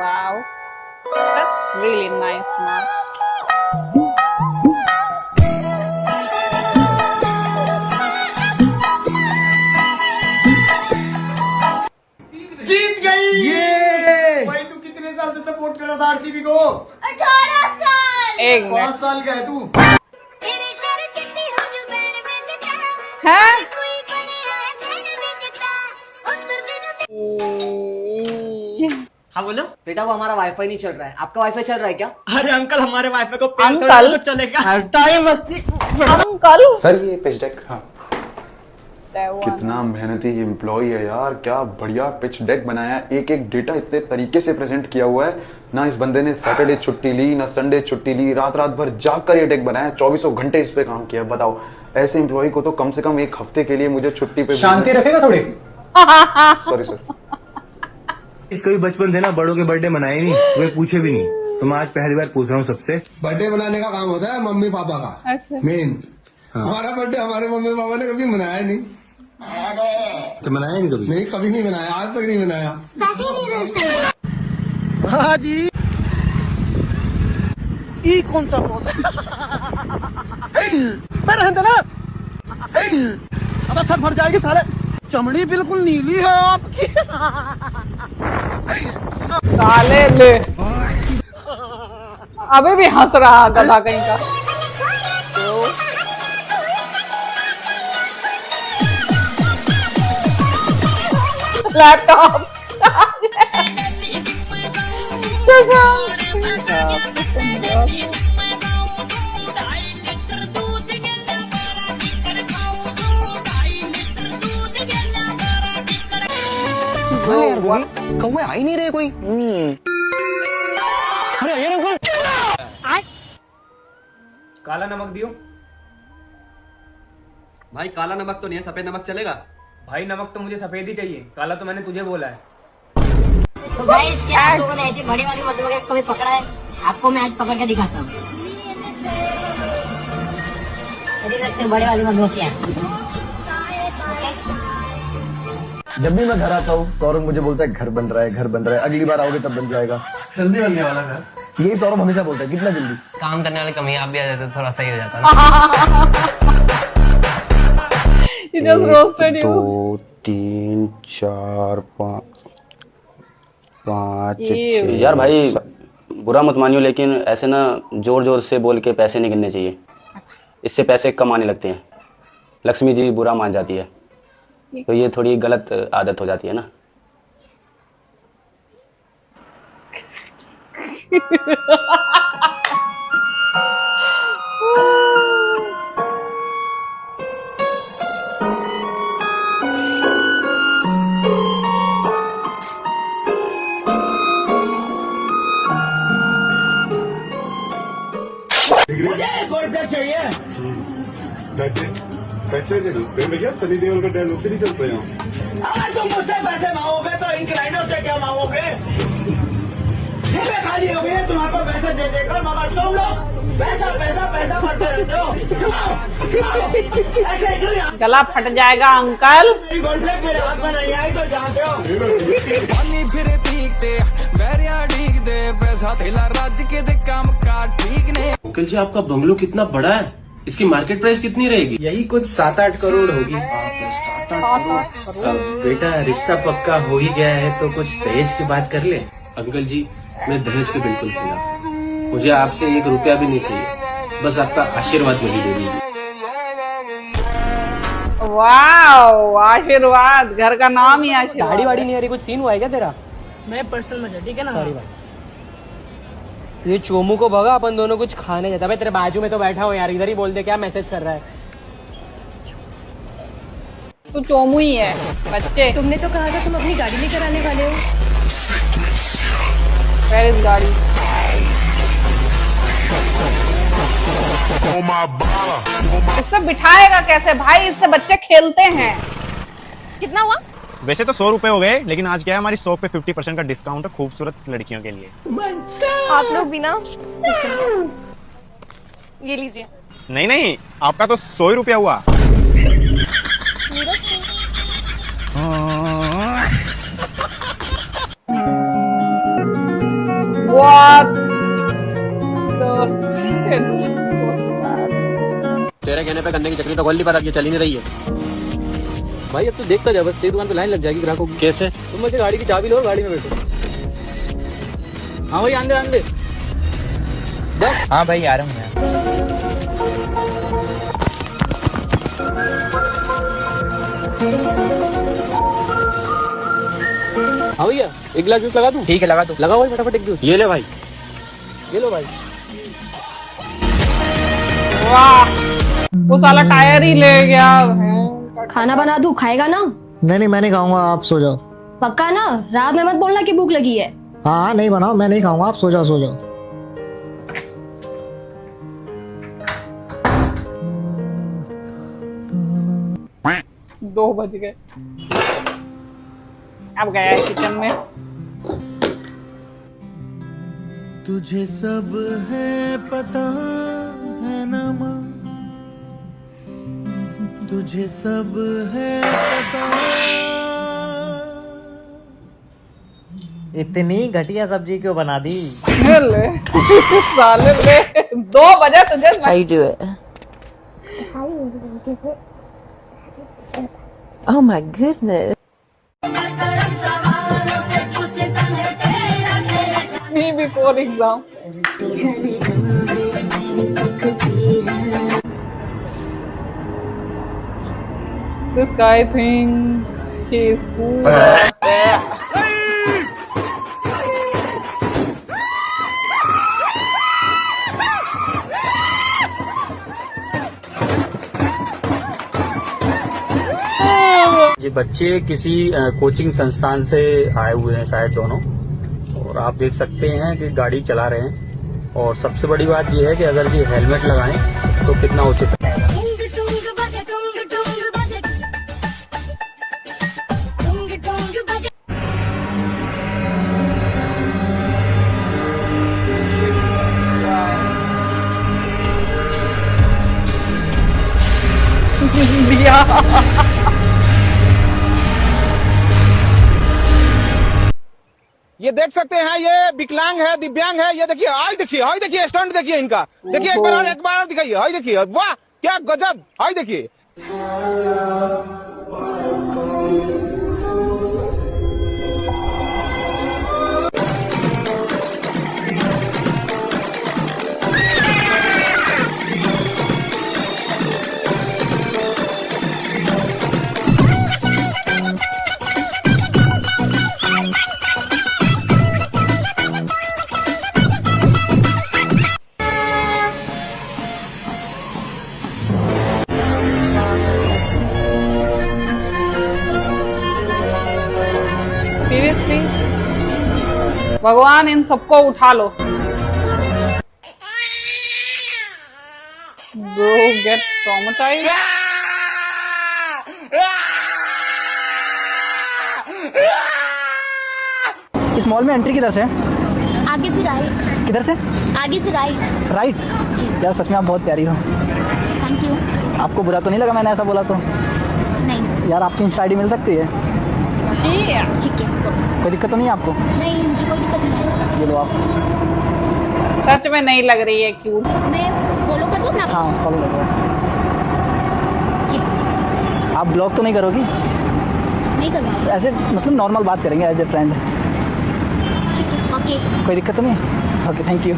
Wow, that's really nice mask. जीत गई ये भाई। तू कितने साल से सपोर्ट कर रहा था आरसीबी को? 18 साल। एक 5 मिनट साल का है तू। तेरे शर चिट्टी हो जो बैन में जटा है। कोई बने आए बैन में जटा उस दिन हाँ बोलो। बेटा वो हमारा वाईफाई नहीं चल रहा है, आपका वाईफाई चल रहा है क्या? अरे अंकल हमारे वाईफाई को पेड़ अंकल? थोड़ा तो चलेगा। हटाए मस्ती। अंकल सर ये पिच डेक। हाँ That one. कितना मेहनती एम्प्लॉय है यार, क्या बढ़िया पिच डेक बनाया है। एक एक डेटा इतने तरीके से प्रेजेंट किया हुआ है ना। इस बंदे ने सैटरडे छुट्टी ली ना संडे छुट्टी ली, रात रात भर जाग कर ये डेक बनाया, 24 घंटे इस पे काम किया। बताओ ऐसे एम्प्लॉय को तो कम से कम एक हफ्ते के लिए मुझे छुट्टी पे शांति रखेगा थोड़ी। Sorry sir. इसको भी बचपन से ना बड़ों के बर्थडे मनाए नहीं, तुम्हें पूछे भी नहीं, तो मैं आज पहली बार पूछ रहा हूँ सबसे। बर्थडे मनाने का काम होता है मम्मी पापा का अच्छा। मेन। हमारा बर्थडे हमारे मम्मी पापा ने कभी मनाया नहीं। तो मनाया नहीं कभी? नहीं, कभी नहीं मनाया, आज तक नहीं मनाया। पैसे ही नहीं दे उसको। हाँ जी। ई कौन सा बोल मैं रहता ना। अब सब भर जाएगी साले। चमड़ी बिल्कुल नीली है आपकी। साले ले अभी भी हंस रहा गधा कहीं का। लैपटॉप कौवे आ ही नहीं रहे कोई। अरे ये अंकल। काला नमक दियो। भाई काला नमक तो नहीं है, सफेद नमक चलेगा? भाई नमक तो मुझे सफेद ही चाहिए, काला तो मैंने तुझे बोला है। तो गाइस क्या आप लोगों ने ऐसी बड़ी वाली मधुमक्खी कभी पकड़ा है? आपको मैं आज पकड़ के दिखाता हूँ। देख सकते हैं बड़ी वाली मधुमक्खियाँ। जब भी मैं घर आता हूँ सौरभ मुझे बोलता है घर बन रहा है, घर बन रहा है, अगली बार आओगे तब बन जाएगा। जल्दी बनने वाला था। यही सौरभ हमेशा बोलता है, कितना जल्दी। काम करने वाले कमी आप भी आ जाते तो थोड़ा सही हो जाता। He just roasted you. 2 3 4 5 6। यार भाई बुरा मत मानियो, लेकिन ऐसे ना जोर जोर से बोल के पैसे नहीं गिनने चाहिए, इससे पैसे कम आने लगते हैं। लक्ष्मी जी बुरा मान जाती है, तो ये थोड़ी गलत आदत हो जाती है ना। पैसे दे दो भैया, सनी देओल का डायलॉग से नहीं चलते यहाँ। अगर तुम मुझसे पैसे मांगोगे तो इन क्लाइंटों से क्या मांगोगे? जेबें खाली हो गई है तुम्हारे को पैसे दे देकर, मगर तुम लोग पैसा पैसा पैसा भरते रहते हो। ऐसे क्यों? यहाँ गला फट जाएगा अंकल। मेरी गोल्ड मेरे हाथ में नहीं आई तो जानते हो। पानी फिरे पीकते बैरिया ठीक दे, पैसा थैला राज के दे काम का ठीक ने। अंकल जी आपका बंगलो कितना बड़ा है, इसकी मार्केट प्राइस कितनी रहेगी? यही कुछ 7-8 करोड़ होगी। 7-8 करोड़। अब बेटा रिश्ता पक्का हो ही गया है तो कुछ दहेज की बात कर ले। अंकल जी मैं दहेज के बिल्कुल खिलाफ, मुझे आपसे 1 रुपया भी नहीं चाहिए, बस आपका आशीर्वाद मुझे दे दीजिए। वाओ आशीर्वाद, घर का नाम ही आशीर्वाद। गाड़ी वाड़ी नहीं आ रही, कुछ सीन हुआ है क्या तेरा? मैं पर्सनल मजा, ठीक है ना? सॉरी भाई। ये चोमू को भगा, अपन दोनों कुछ खाने जाता। भाई तेरे बाजू में तो बैठा हो यार, इधर ही बोल दे क्या मैसेज कर रहा है। तू चोमू ही है बच्चे। तुमने तो कहा था तुम अपनी गाड़ी लेकर आने वाले हो। Where is गाड़ी? इसमें बिठाएगा कैसे भाई, इससे बच्चे खेलते हैं। कितना हुआ? वैसे तो 100 रुपए हो गए, लेकिन आज क्या है हमारी शॉप पे 50% का डिस्काउंट है खूबसूरत लड़कियों के लिए। आप लोग भी ना ये लीजिए। नहीं नहीं, आपका तो 100 ही रुपया हुआ। मेरा से करने की चक्री तो खोल नहीं पा रहा, चल ही नहीं रही है। भाई अब तो देखता जा, बस तेरी दुकान पे लाइन लग जाएगी ग्राहकों की। कैसे? तुम मुझसे गाड़ी की चाबी लो और गाड़ी में बैठो। हाँ भाई आंदे आंदे। हाँ भाई आ रहा हूँ मैं। हाँ भैया एक गिलास जूस लगा दूं? ठीक है लगा दो। लगाओ भाई फटाफट एक जूस। ये ले भाई। ये लो भाई। वाह, वो साला टायर ही ले गया। खाना बना दूं, खाएगा ना? नहीं मैं नहीं खाऊंगा, आप सो जाओ। पक्का ना? रात में मत बोलना कि भूख लगी है। हाँ नहीं बनाओ, मैं नहीं खाऊंगा, आप सो जाओ सो जाओ। 2 बज गए। अब गया किचन में। तुझे सब है पता है ना माँ, तुझे सब है पता। इतनी घटिया सब्जी क्यों बना दी? ले साले ले, 2 बजे तुझे। I do it. Oh my goodness. Me before exam. This guy thinks he is cool. ये बच्चे किसी कोचिंग संस्थान से आए हुए हैं शायद दोनों, और आप देख सकते हैं कि गाड़ी चला रहे हैं। और सबसे बड़ी बात यह है कि अगर ये हेलमेट लगाएं तो कितना उचित है। ये देख सकते हैं, ये विकलांग है, दिव्यांग है। ये देखिए, हाय देखिए स्टंट देखिए इनका। देखिए एक बार और दिखाइए, हाय देखिए, वाह क्या गजब, हाय देखिए। सीरियसली भगवान इन सबको उठा लो। Bro get traumatized. इस मॉल में एंट्री किधर से? आगे से राइट। किधर से? आगे से राइट। राइट। यार सच में आप बहुत प्यारी हो। Thank you. आपको बुरा तो नहीं लगा मैंने ऐसा बोला तो? नहीं। यार आपकी इंस्टा आईडी मिल सकती है? ठीक है। कोई दिक्कत तो नहीं है आपको? नहीं मुझे कोई दिक्कत नहीं है। ये लो आप। सच में नहीं लग रही है क्यूट। मैं फॉलो कर दूं ना? हाँ फॉलो कर दो। आप ब्लॉग तो नहीं करोगी? नहीं करना। ऐसे मतलब नॉर्मल बात करेंगे एज ए फ्रेंड। ठीक है ओके। कोई दिक्कत तो नहीं? Okay thank you.